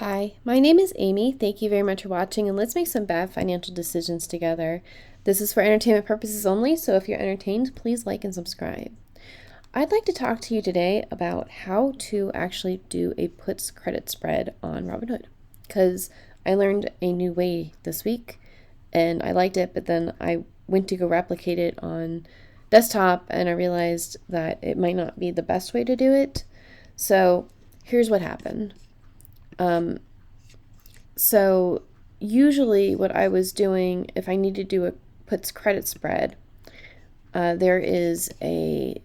Hi, my name is Amy. Thank you very much for watching, and let's make some bad financial decisions together. This is for entertainment purposes only, so if you're entertained, please like and subscribe. I'd like to talk to you today about how to actually do a puts credit spread on Robinhood, because I learned a new way this week and I liked it, but then I went to go replicate it on desktop and I realized that it might not be the best way to do it. So here's what happened. So usually what I was doing, if I need to do a puts credit spread, there is a,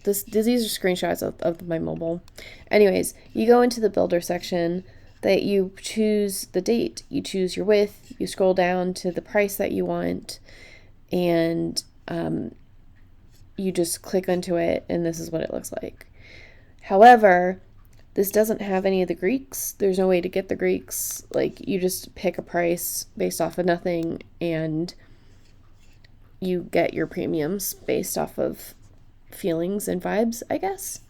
these are screenshots of my mobile. Anyways, you go into the builder section, that you choose the date, you choose your width, you scroll down to the price that you want, and you just click into it, and this is what it looks like. However, this doesn't have any of the Greeks. There's no way to get the Greeks. Like, you just pick a price based off of nothing and you get your premiums based off of feelings and vibes, I guess.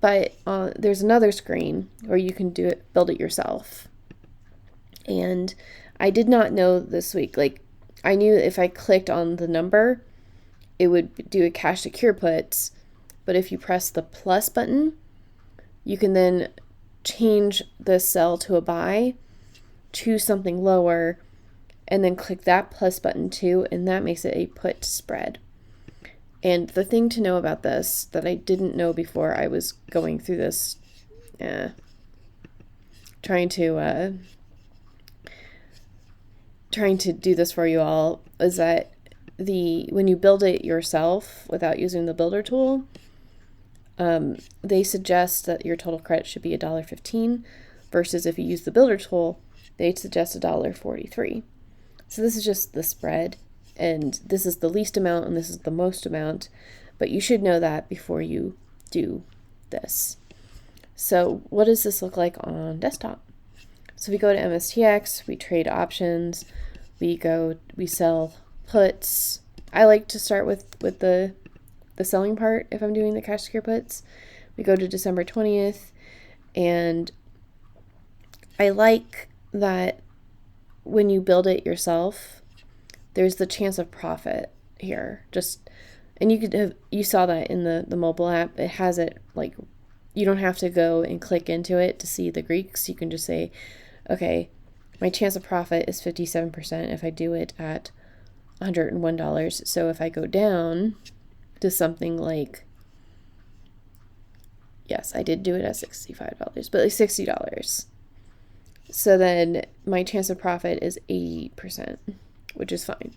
But there's another screen where you can build it yourself. And I did not know this week. Like, I knew if I clicked on the number, it would do a cash secure puts. But if you press the plus button, you can then change the sell to a buy, choose something lower, and then click that plus button too, and that makes it a put spread. And the thing to know about this that I didn't know before I was going through this, trying to do this for you all, is that when you build it yourself without using the builder tool, they suggest that your total credit should be $1.15 versus if you use the builder tool, they suggest $1.43. So this is just the spread, and this is the least amount and this is the most amount, but you should know that before you do this. So what does this look like on desktop? So we go to MSTX, we trade options, we sell puts. I like to start with the selling part if I'm doing the cash secure puts. We go to December 20th, and I like that when you build it yourself, there's the chance of profit here. And you saw that in the mobile app. It has it like, you don't have to go and click into it to see the Greeks. You can just say, okay, my chance of profit is 57% if I do it at $101. So if I go down to something like, yes, I did do it at $65, but like $60. So then my chance of profit is 80%, which is fine.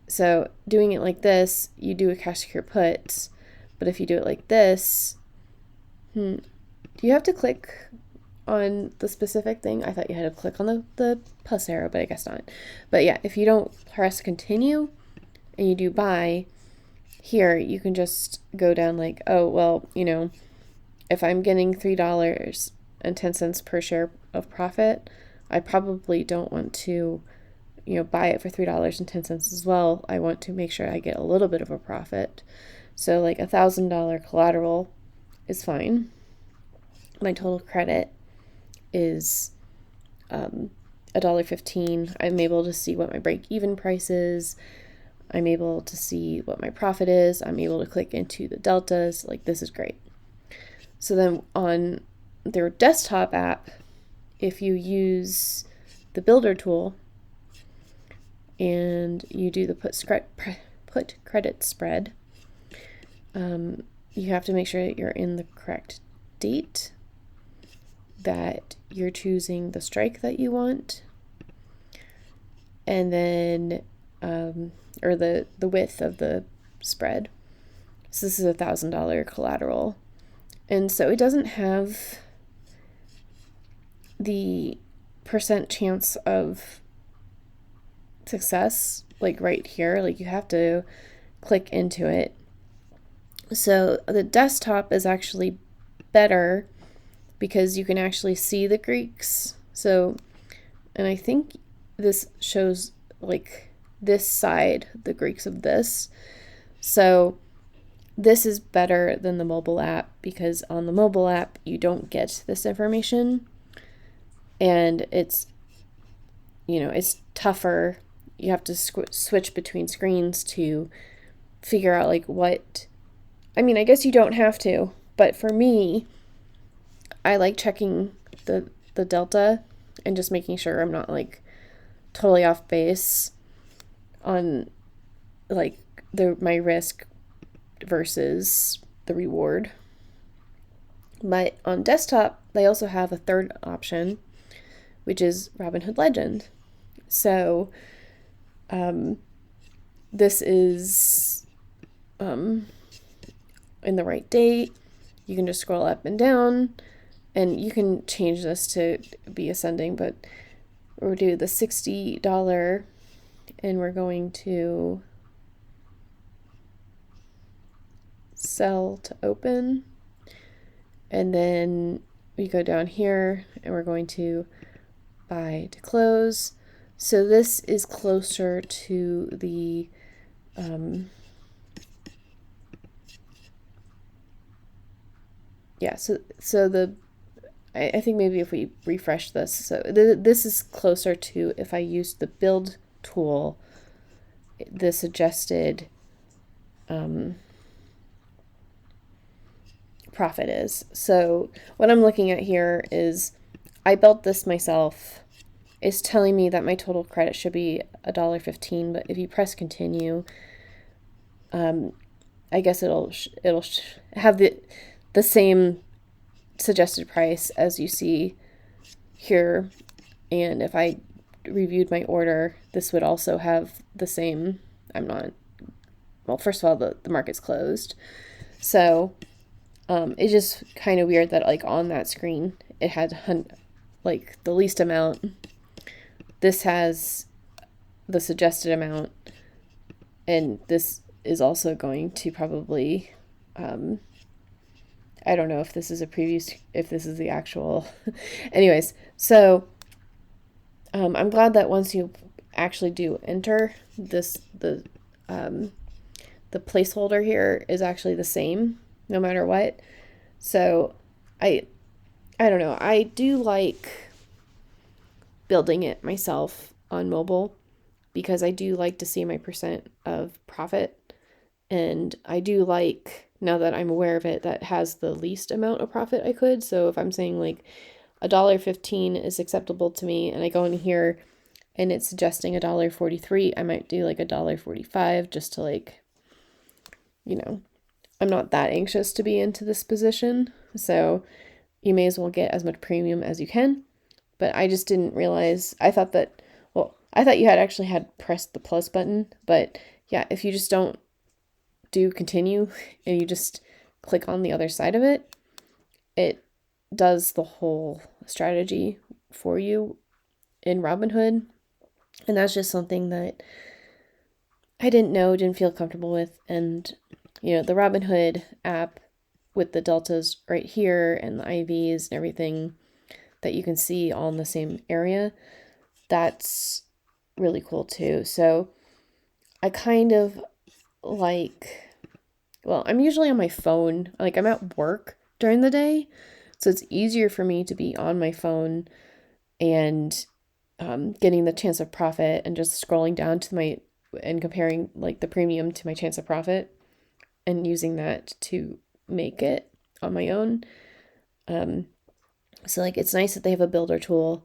So doing it like this, you do a cash secure put, but if you do it like this, do you have to click on the specific thing? I thought you had to click on the plus arrow, but I guess not. But yeah, if you don't press continue and you do buy, here you can just go down like, oh, well, if I'm getting $3.10 per share of profit, I probably don't want to, buy it for $3.10 as well. I want to make sure I get a little bit of a profit. So like $1,000 collateral is fine. My total credit is $1.15. I'm able to see what my break-even price is. I'm able to see what my profit is. I'm able to click into the deltas. Like, this is great. So then on their desktop app, if you use the builder tool and you do the put credit spread, you have to make sure that you're in the correct date, that you're choosing the strike that you want, and then or the width of the spread. So this is $1,000 collateral. And so it doesn't have the percent chance of success like right here. Like, you have to click into it. So the desktop is actually better because you can actually see the Greeks. So, and I think this shows like this side, the Greeks of this. So this is better than the mobile app because on the mobile app, you don't get this information. and it's tougher. You have to switch between screens to figure out like what. I mean, I guess you don't have to, but for me, I like checking the delta and just making sure I'm not like totally off base on like my risk versus the reward. But on desktop, they also have a third option, which is Robinhood Legend. So this is in the right date. You can just scroll up and down, and you can change this to be ascending, but we'll do the $60, and we're going to sell to open, and then we go down here and we're going to buy to close. So this is closer to the so the I think maybe if we refresh this, so this is closer to if I used the build tool, the suggested profit is. So what I'm looking at here is I built this myself. It's telling me that my total credit should be $1.15, but if you press continue, I guess it'll have the same suggested price as you see here, and if I reviewed my order, this would also have the same. Well, first of all, the market's closed, so it's just kind of weird that like on that screen it had like the least amount. This has the suggested amount, and this is also going to probably I don't know if this is if this is the actual. Anyways, so I'm glad that once you actually do enter this, the placeholder here is actually the same no matter what. So I don't know. I do like building it myself on mobile because I do like to see my percent of profit. And I do like, now that I'm aware of it, that has the least amount of profit I could. So if I'm saying like $1.15 is acceptable to me, and I go in here and it's suggesting $1.43, I might do like $1.45 just to like, I'm not that anxious to be into this position. So you may as well get as much premium as you can. But I just didn't realize, I thought you had actually had pressed the plus button, but yeah, if you just don't do continue and you just click on the other side of it, it does the whole strategy for you in Robinhood. And that's just something that I didn't feel comfortable with. And, the Robinhood app with the deltas right here and the IVs and everything that you can see all in the same area, that's really cool too. So I kind of I'm usually on my phone. Like, I'm at work during the day, so it's easier for me to be on my phone and getting the chance of profit and just scrolling down and comparing like the premium to my chance of profit and using that to make it on my own. So like, it's nice that they have a builder tool,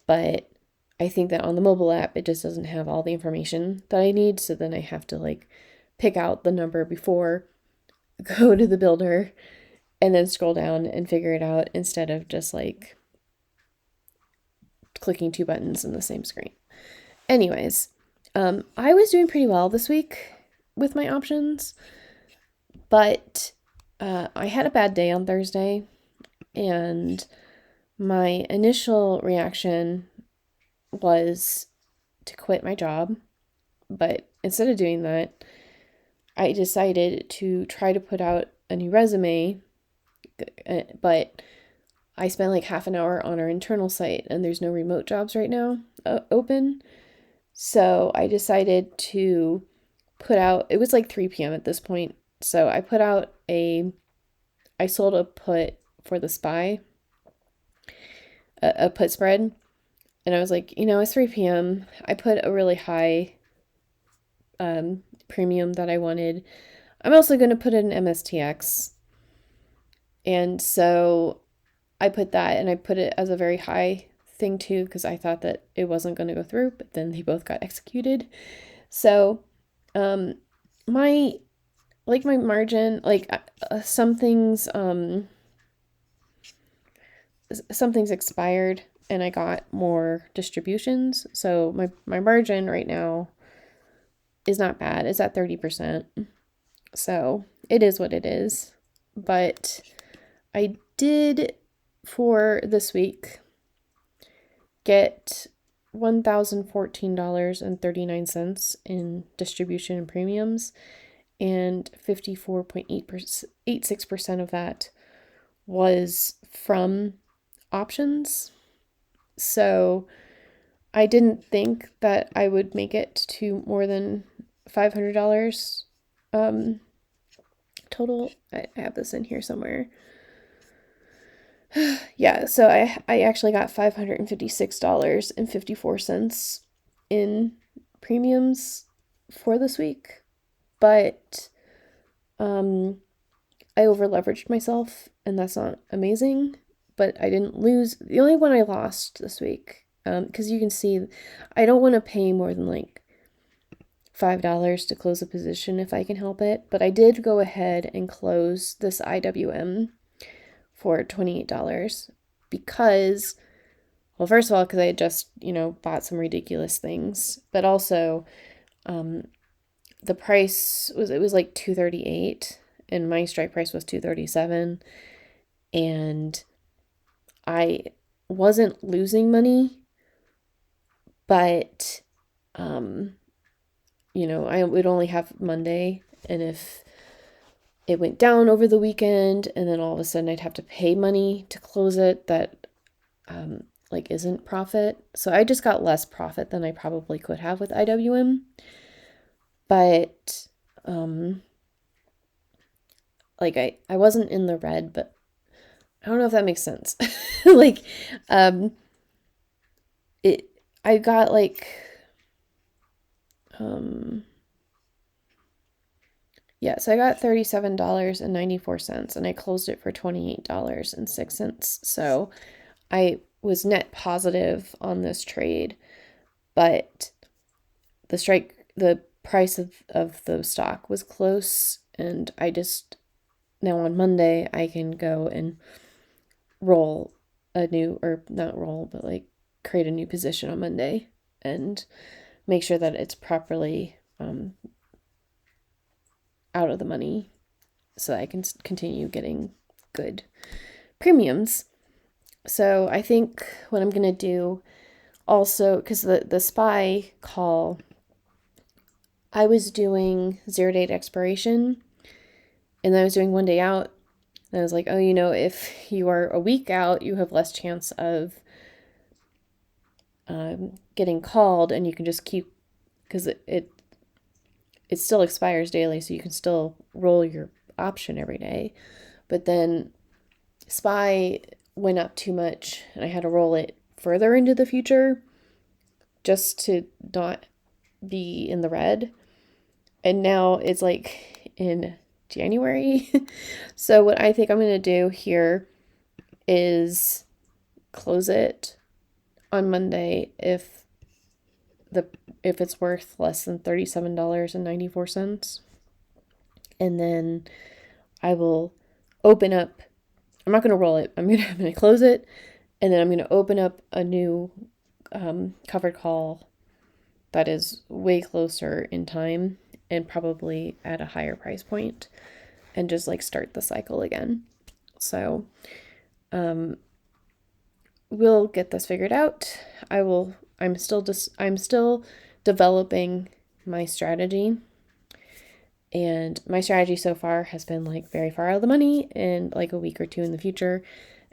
but I think that on the mobile app, it just doesn't have all the information that I need. So then I have to like pick out the number before, go to the builder, and then scroll down and figure it out instead of just like clicking two buttons in the same screen. Anyways, I was doing pretty well this week with my options, but I had a bad day on Thursday, and my initial reaction was to quit my job. But instead of doing that, I decided to try to put out a new resume, but I spent like half an hour on our internal site, and there's no remote jobs right now open. So I decided to put out, it was like 3 p.m. at this point. So I sold a put for the SPY. a put spread. And I was like, it's 3 p.m. I put a really high premium that I wanted. I'm also going to put in MSTX. And so I put that, and I put it as a very high thing too, because I thought that it wasn't going to go through, but then they both got executed. So my my margin, some things expired and I got more distributions. So my margin right now is not bad. It's at 30%. So it is what it is. But I did, for this week, get $1,014.39 in distribution and premiums, and 54.86% of that was from options. So I didn't think that I would make it to more than $500 total. I have this in here somewhere. Yeah, so I actually got $556.54 in premiums for this week, but I over leveraged myself, and that's not amazing, but I didn't lose. The only one I lost this week, because you can see I don't want to pay more than like $5 to close a position if I can help it, but I did go ahead and close this IWM for $28 because, well, first of all, because I had just, bought some ridiculous things, but also the price was like $238 and my strike price was $237, and I wasn't losing money, but I would only have Monday, and if it went down over the weekend and then all of a sudden I'd have to pay money to close it, that isn't profit. So I just got less profit than I probably could have with IWM. But I wasn't in the red, but I don't know if that makes sense. I got so I got $37.94 and I closed it for $28.06. So I was net positive on this trade, but the price of the stock was close, and I just, now on Monday, I can go and roll a new, or not roll, but create a new position on Monday and make sure that it's properly out of the money so that I can continue getting good premiums. So I think what I'm going to do also, because the SPY call, I was doing 0-day expiration, and then I was doing 1 day out, and I was like, if you are a week out, you have less chance of getting called, and you can just keep, because it still expires daily, so you can still roll your option every day. But then SPY went up too much, and I had to roll it further into the future just to not be in the red. And now it's in January. So what I think I'm going to do here is close it on Monday if it's worth less than $37.94. And then I will open up, I'm not going to roll it. I'm going to close it, and then I'm going to open up a new covered call that is way closer in time and probably at a higher price point, and just start the cycle again. So we'll get this figured out. I'm still developing my strategy, and my strategy so far has been very far out of the money and a week or two in the future,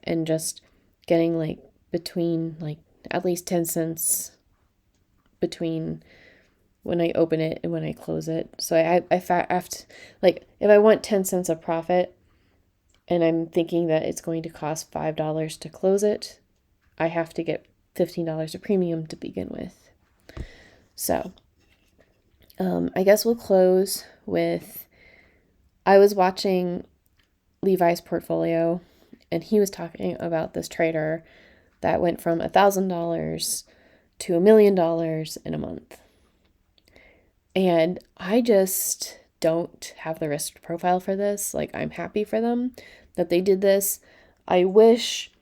and just getting between at least 10 cents between when I open it and when I close it. So I have to, if I want 10 cents of profit and I'm thinking that it's going to cost $5 to close it, I have to get $15 of premium to begin with. So, I guess we'll close with, I was watching Levi's portfolio, and he was talking about this trader that went from $1,000 to $1 million in a month. And I just don't have the risk profile for this. Like, I'm happy for them that they did this. I wish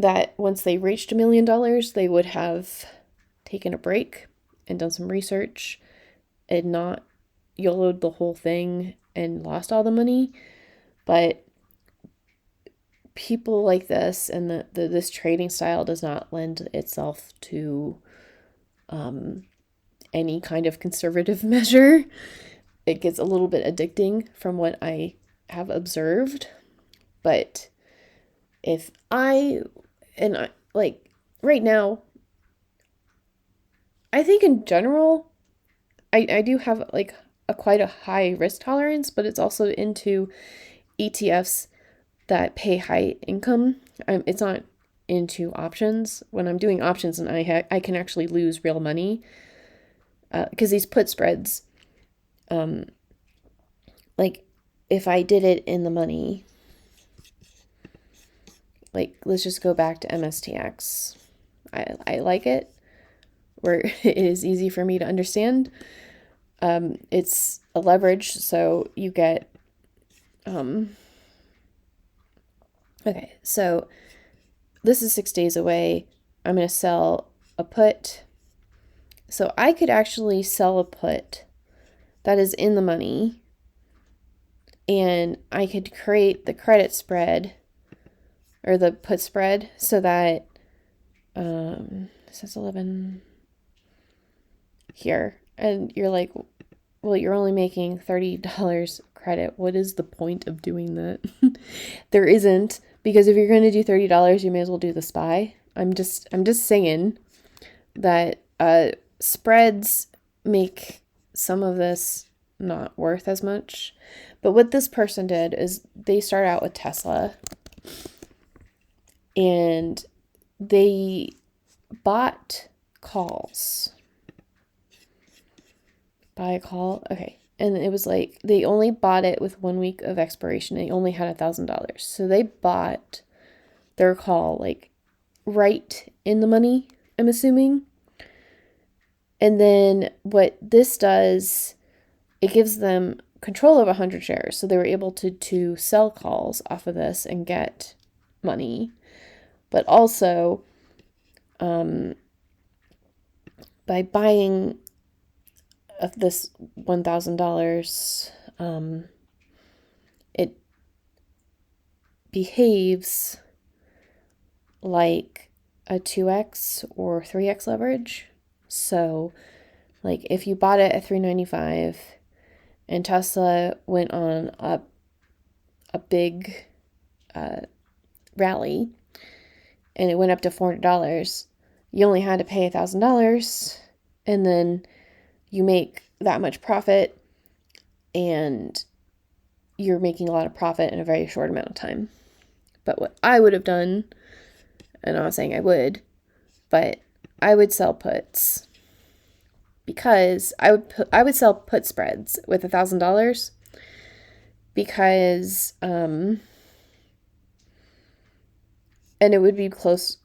that once they reached $1 million, they would have taken a break and done some research and not YOLO'd the whole thing and lost all the money. But people like this and this trading style does not lend itself to any kind of conservative measure. It gets a little bit addicting from what I have observed. But if like right now, I think in general, I do have like quite a high risk tolerance, but it's also into ETFs that pay high income. It's not into options. When I'm doing options, and I can actually lose real money because these put spreads, like if I did it in the money, like let's just go back to MSTX. I like it where it is easy for me to understand. It's a leverage, so you get okay, so this is 6 days away. I'm going to sell a put. So I could actually sell a put that is in the money, and I could create the credit spread or the put spread so that this is 11 here. And you're like, well, you're only making $30 credit. What is the point of doing that? There isn't, because if you're going to do $30, you may as well do the SPY. I'm just saying that spreads make some of this not worth as much. But what this person did is they start out with Tesla, and they bought calls. Buy a call? Okay. And it was like, they only bought it with 1 week of expiration. They only had $1,000. So they bought their call like right in the money, I'm assuming. And then what this does, it gives them control of 100 shares. So they were able to sell calls off of this and get money. But also, by buying of this $1,000, it behaves like a 2x or 3x leverage. So, like if you bought it at $395 and Tesla went on a big rally and it went up to $400, you only had to pay $1,000, and then you make that much profit, and you're making a lot of profit in a very short amount of time. But what I would have done, and I'm not saying I would, but I would sell puts, because I would sell put spreads with $1,000, because and it would be close.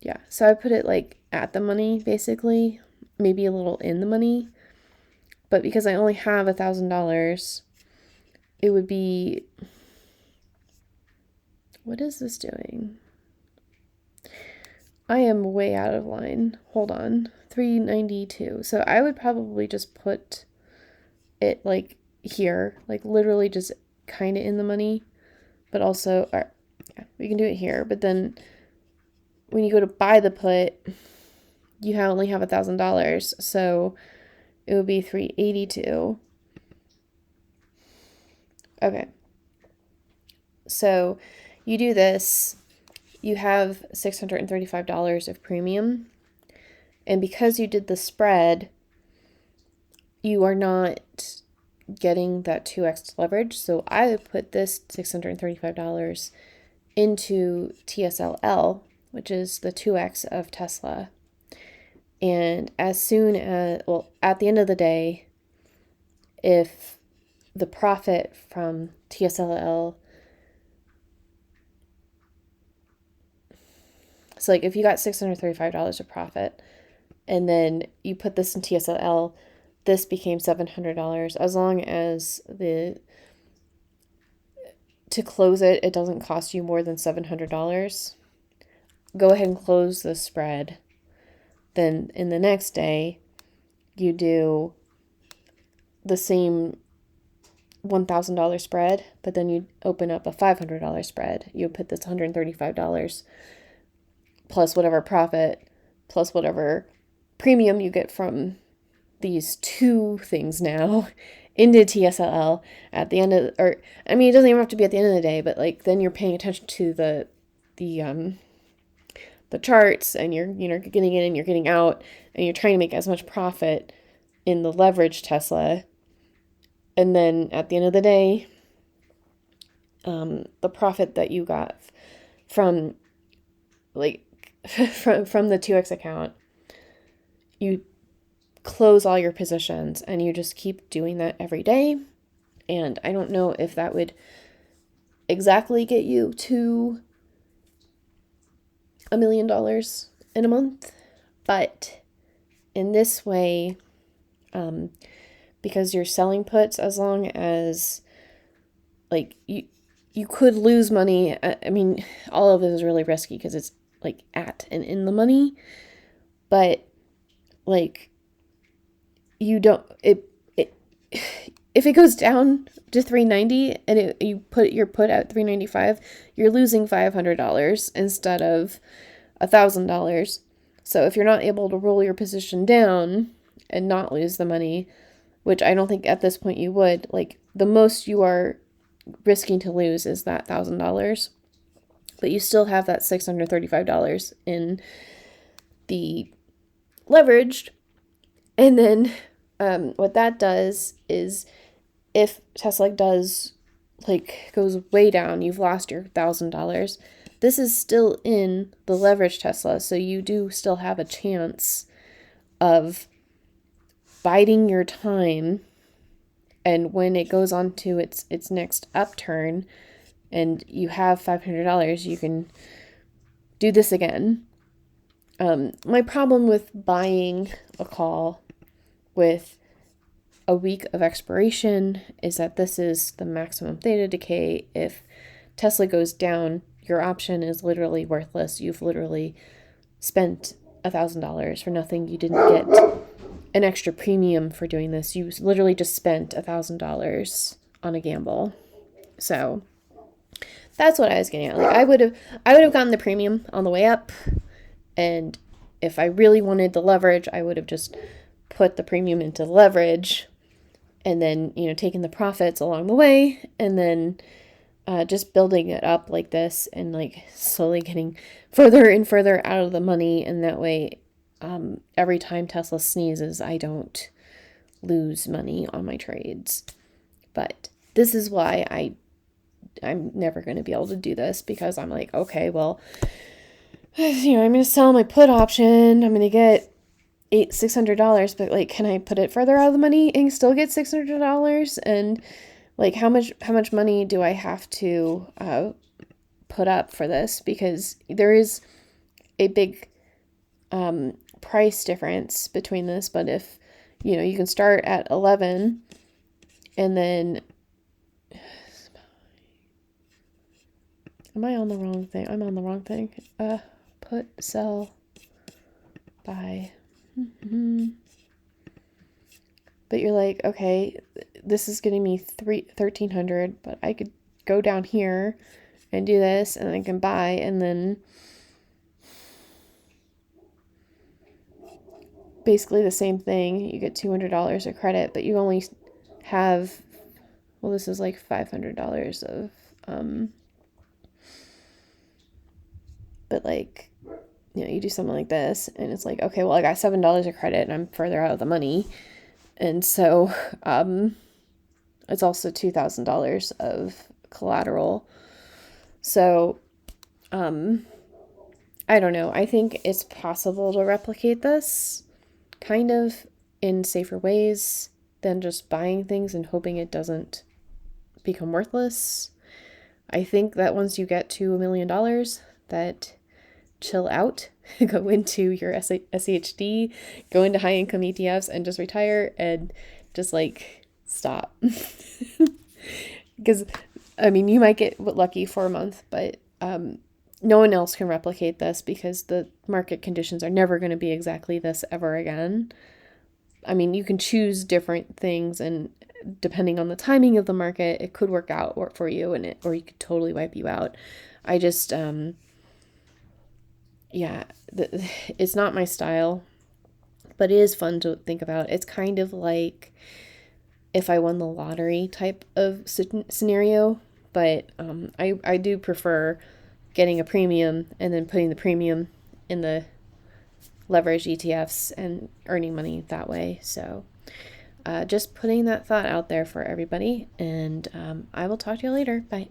Yeah, so I put it like at the money, basically, maybe a little in the money. But because I only have $1,000, it would be, what is this doing? I am way out of line. Hold on. 392. So I would probably just put it like here, like literally just kind of in the money, but also, yeah, we can do it here. But then when you go to buy the put, you only have $1,000, so it would be 382. Okay. So you do this, you have $635 of premium, and because you did the spread, you are not getting that 2x leverage. So I would put this $635 into TSLL, which is the 2x of Tesla. And as soon as, well, at the end of the day, if the profit from TSLL, so like if you got $635 of profit and then you put this in TSLL, this became $700. As long as to close it, it doesn't cost you more than $700. Go ahead and close the spread. Then in the next day, you do the same $1,000 spread, but then you open up a $500 spread. You put this $135 plus whatever profit, plus whatever premium you get from these two things now into TSLL at the end of, or I mean, it doesn't even have to be at the end of the day, but like then you're paying attention to the charts, and you're getting in and you're getting out, and you're trying to make as much profit in the leveraged Tesla. And then at the end of the day, the profit that you got from like from the 2x account, you close all your positions, and you just keep doing that every day. And I don't know if that would exactly get you to $1 million in a month, but in this way, because you're selling puts, as long as like you could lose money. I mean, all of this is really risky because it's like at and in the money, but like you don't, if it goes down to 390 and you put your put at 395, you're losing $500 instead of $1,000. So if you're not able to roll your position down and not lose the money, which I don't think at this point you would, like the most you are risking to lose is that $1,000, but you still have that $635 in the leveraged. And then what that does is, if Tesla goes way down, you've lost your $1,000. This is still in the leveraged Tesla, so you do still have a chance of biding your time. And when it goes on to its next upturn, and you have $500, you can do this again. My problem with buying a call with a week of expiration is that this is the maximum theta decay. If Tesla goes down, your option is literally worthless. You've literally spent $1,000 for nothing. You didn't get an extra premium for doing this. You literally just spent $1,000 on a gamble. So that's what I was getting at. Like I would have gotten the premium on the way up, and if I really wanted the leverage, I would have just put the premium into leverage, and then taken the profits along the way, and then just building it up like this, and like slowly getting further and further out of the money, and that way every time Tesla sneezes, I don't lose money on my trades. But this is why I'm never going to be able to do this, because I'm like, okay, well, I'm going to sell my put option. I'm going to get $600, but like, can I put it further out of the money and still get $600? And like, how much money do I have to put up for this? Because there is a big price difference between this. But if you can start at 11, and then am I on the wrong thing? I'm on the wrong thing. Put, sell, buy. Mm-hmm. But you're like, okay, this is getting me $1,300, but I could go down here and do this, and I can buy, and then basically the same thing. You get $200 of credit, but you only have, well, this is like $500 of, but like, you do something like this, and it's like, okay, well, I got $7 of credit, and I'm further out of the money. And so, It's also $2,000 of collateral. So, I don't know. I think it's possible to replicate this kind of in safer ways than just buying things and hoping it doesn't become worthless. I think that once you get to $1 million, that chill out, go into your SHD, go into high income ETFs and just retire and just like stop. Because, I mean, you might get lucky for a month, but no one else can replicate this because the market conditions are never going to be exactly this ever again. I mean, you can choose different things, and depending on the timing of the market, it could work out for you, or you could totally wipe you out. I just, yeah, it's not my style, but it is fun to think about. It's kind of like if I won the lottery type of scenario, but I do prefer getting a premium and then putting the premium in the leverage ETFs and earning money that way. So just putting that thought out there for everybody, and I will talk to you later. Bye.